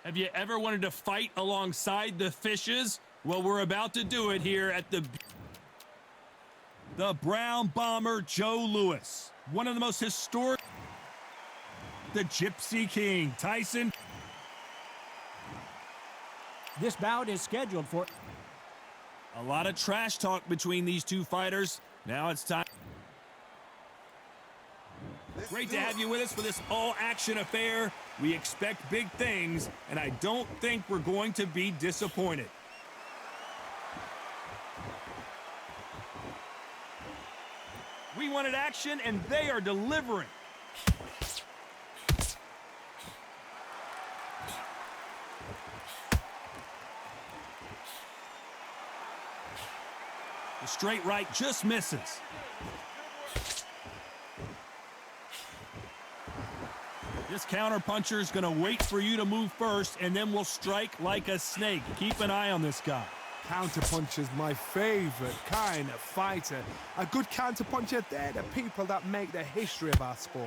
Have you ever wanted to fight alongside the fishes? Well, we're about to do it here at the Brown Bomber Joe Louis. One of the most historic. The Gypsy King, Tyson. This bout is scheduled for a lot of trash talk between these two fighters. Now it's time. Great to have you with us for this all-action affair. We expect big things, and I don't think we're going to be disappointed. We wanted action, and they are delivering. The straight right just misses. This counterpuncher is going to wait for you to move first, and then will strike like a snake. Keep an eye on this guy. Counterpuncher's my favorite kind of fighter. A good counterpuncher, they're the people that make the history of our sport.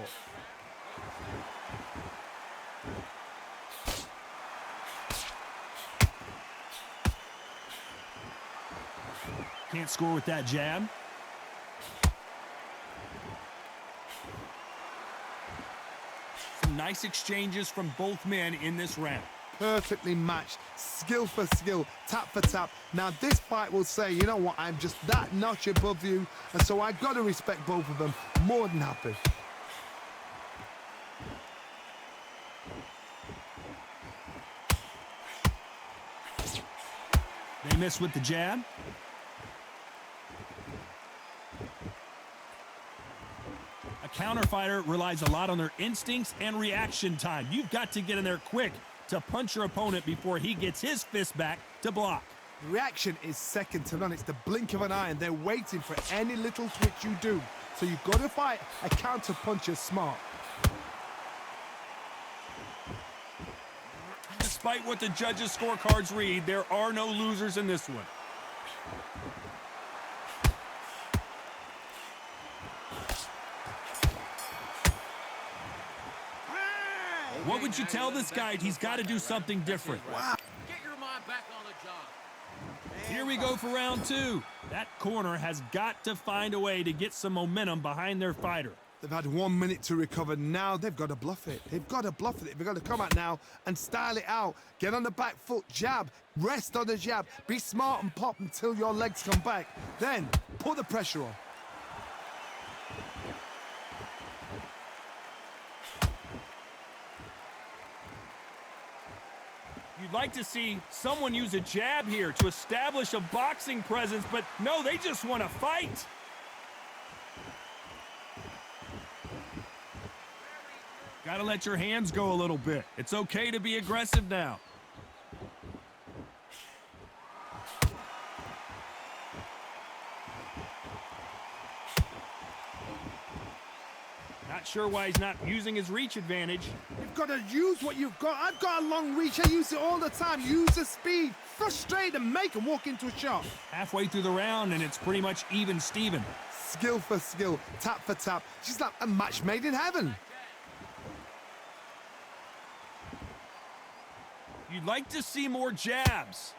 Can't score with that jab. Some nice exchanges from both men in this round. Perfectly matched, skill for skill, tap for tap. Now this fight will say, you know what, I'm just that notch above you, and so I got to respect both of them. More than happy. They miss with the jab. A counter fighter relies a lot on their instincts and reaction time. You've got to get in there quick to punch your opponent before he gets his fist back to block. The reaction is second to none. It's the blink of an eye, and they're waiting for any little twitch you do. So you've got to fight a counter puncher smart. Despite what the judges' scorecards read, there are no losers in this one. What would you tell this guy? He's got to do something different. Wow. Get your mind back on the job. Here we go for round two. That corner has got to find a way to get some momentum behind their fighter. They've had 1 minute to recover. Now they've got to bluff it. They've got to bluff it. They've got to come out now and style it out. Get on the back foot, jab, rest on the jab. Be smart and pop until your legs come back. Then put the pressure on. You'd like to see someone use a jab here to establish a boxing presence, but no, they just want to fight. Got to let your hands go a little bit. It's okay to be aggressive now. Not sure why he's not using his reach advantage. You've got to use what you've got. I've got a long reach. I use it all the time. Use the speed. Frustrate and make them walk into a shot. Halfway through the round, and it's pretty much even Steven. Skill for skill, tap for tap. She's like a match made in heaven. You'd like to see more jabs.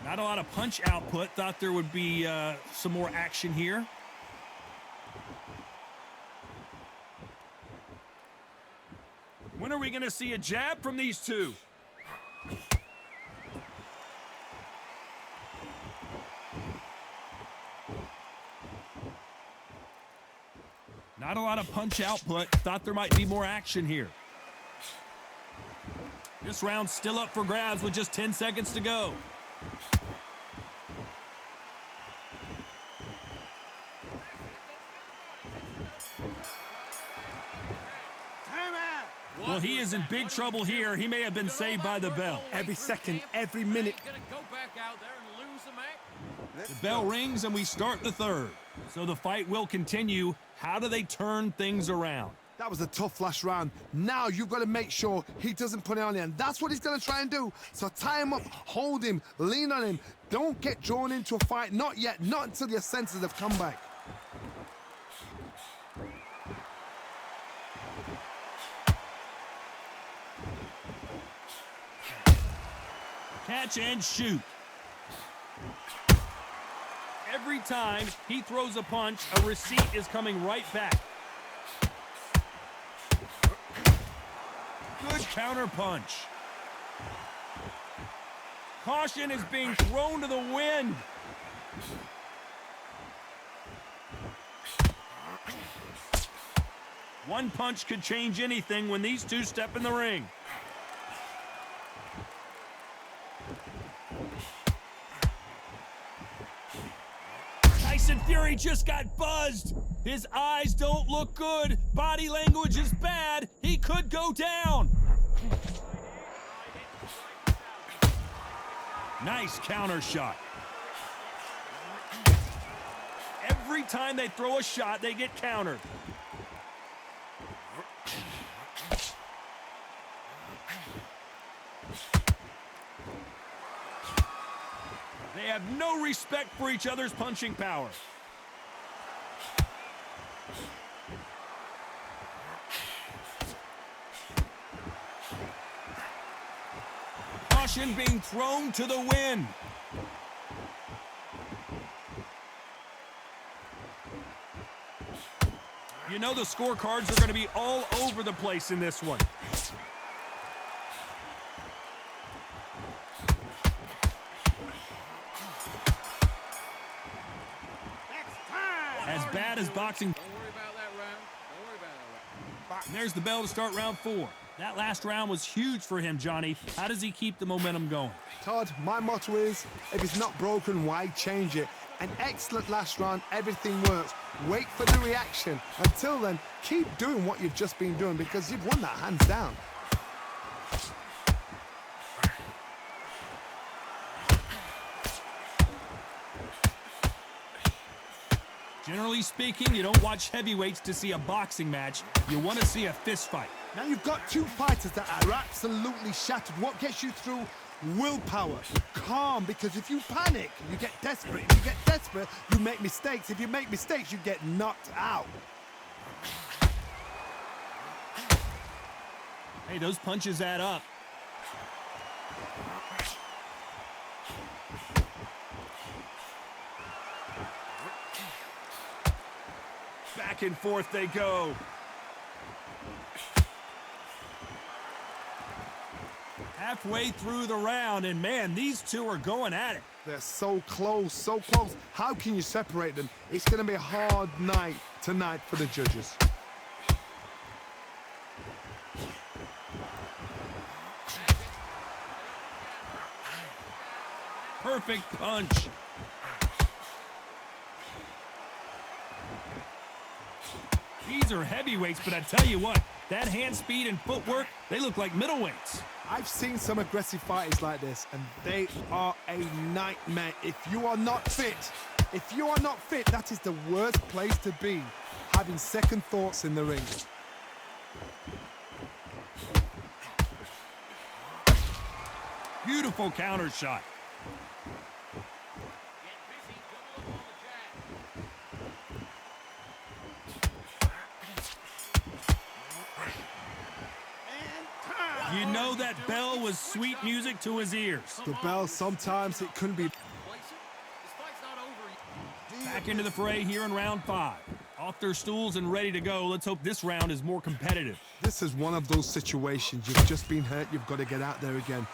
Not a lot of punch output. Thought there would be some more action here. When are we going to see a jab from these two? Not a lot of punch output. Thought there might be more action here. This round's still up for grabs with just 10 seconds to go. Well, he is in big trouble here. He may have been saved by the bell. Every second, every minute. Gonna go back out there and lose the match. The bell rings and we start the third. So the fight will continue. How do they turn things around? That was a tough last round. Now you've got to make sure he doesn't put it on you, and that's what he's going to try and do. So tie him up, hold him, lean on him. Don't get drawn into a fight. Not yet. Not until your senses have come back. Catch and shoot. Every time he throws a punch, a receipt is coming right back. Good counter punch. Caution is being thrown to the wind. One punch could change anything when these two step in the ring. Tyson Fury just got buzzed. His eyes don't look good. Body language is bad. He could go down. Nice counter shot. Every time they throw a shot, they get countered. They have no respect for each other's punching power. Caution being thrown to the wind. You know the scorecards are going to be all over the place in this one. As bad as boxing. Don't worry about that round. Don't worry about that round. And there's the bell to start round 4. That last round was huge for him, Johnny. How does he keep the momentum going? Todd, my motto is, if it's not broken, why change it? An excellent last round, everything works. Wait for the reaction. Until then, keep doing what you've just been doing because you've won that hands down. Generally speaking, you don't watch heavyweights to see a boxing match. You want to see a fist fight. Now you've got two fighters that are absolutely shattered. What gets you through? Willpower. Calm, because if you panic, you get desperate. If you get desperate, you make mistakes. If you make mistakes, you get knocked out. Hey, those punches add up. Back and forth they go. Halfway through the round, and man, these two are going at it. They're so close, so close. How can you separate them? It's going to be a hard night tonight for the judges. Perfect punch. These are heavyweights, but I tell you what, that hand speed and footwork, they look like middleweights. I've seen some aggressive fighters like this, and they are a nightmare. If you are not fit, that is the worst place to be, having second thoughts in the ring. Beautiful counter shot. You know that bell was sweet music to his ears. The bell, sometimes it couldn't be. This fight's not over. Back into the fray here in round 5. Off their stools and ready to go. Let's hope this round is more competitive. This is one of those situations. You've just been hurt. You've got to get out there again.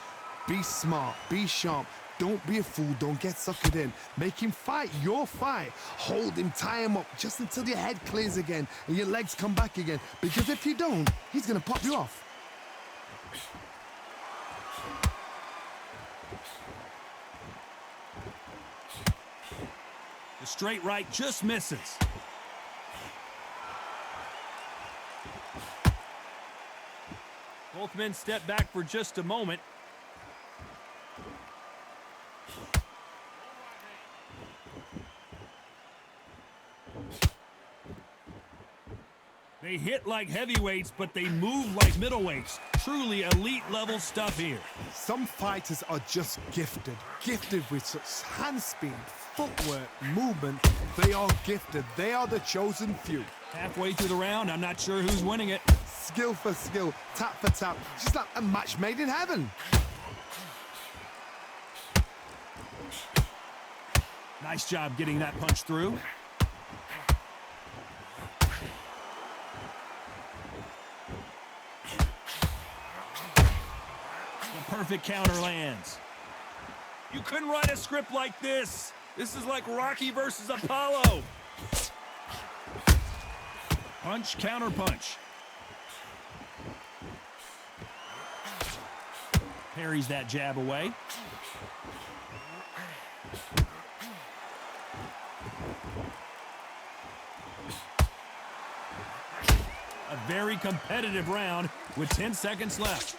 Be smart. Be sharp. Don't be a fool. Don't get suckered in. Make him fight your fight. Hold him, tie him up just until your head clears again and your legs come back again. Because if you don't, he's going to pop you off. The straight right just misses. Both men step back for just a moment. They hit like heavyweights, but they move like middleweights. Truly elite level stuff here. Some fighters are just gifted. Gifted with such hand speed, footwork, movement. They are gifted. They are the chosen few. Halfway through the round, I'm not sure who's winning it. Skill for skill, tap for tap. Just like a match made in heaven. Nice job getting that punch through. The perfect counter lands. You couldn't write a script like this. This is like Rocky versus Apollo. Punch, counter punch. Parries that jab away. A very competitive round with 10 seconds left.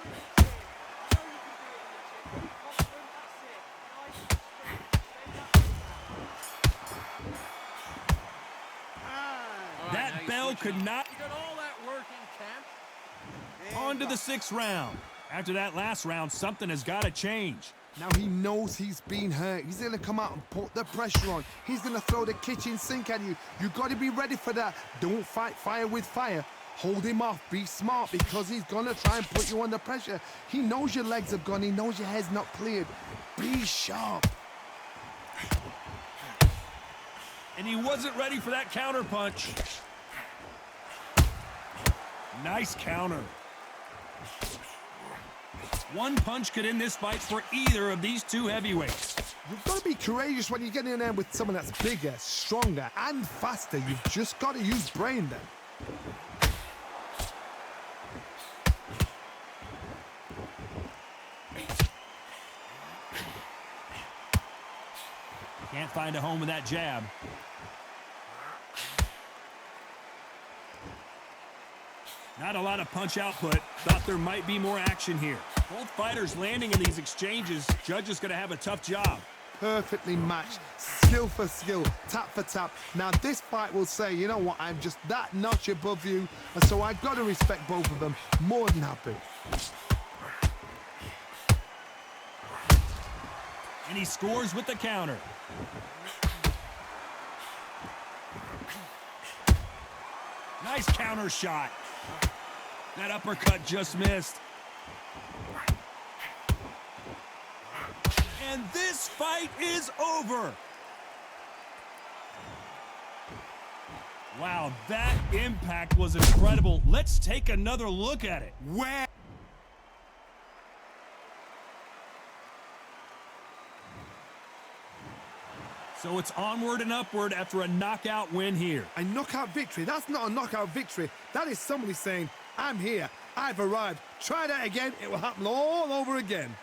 That nice bell switching. could not. You got all that work in camp. On to the 6th round. After that last round, something has got to change. Now he knows he's been hurt. He's going to come out and put the pressure on. He's going to throw the kitchen sink at you. You got to be ready for that. Don't fight fire with fire. Hold him off. Be smart because he's going to try and put you under pressure. He knows your legs have gone. He knows your head's not cleared. Be sharp. And he wasn't ready for that counter punch. Nice counter. One punch could end this fight for either of these two heavyweights. You've got to be courageous when you get in there with someone that's bigger, stronger, and faster. You've just got to use brain then. Can't find a home with that jab. Not a lot of punch output. Thought there might be more action here. Both fighters landing in these exchanges. Judge is going to have a tough job. Perfectly matched, skill for skill, tap for tap. Now this fight will say, you know what, I'm just that notch above you, and so I've got to respect both of them. More than happy. And he scores with the counter. Nice counter shot. That uppercut just missed. And this fight is over. Wow, that impact was incredible. Let's take another look at it. Where? So it's onward and upward after a knockout win here. A knockout victory? That's not a knockout victory. That is somebody saying, I'm here, I've arrived. Try that again, it will happen all over again.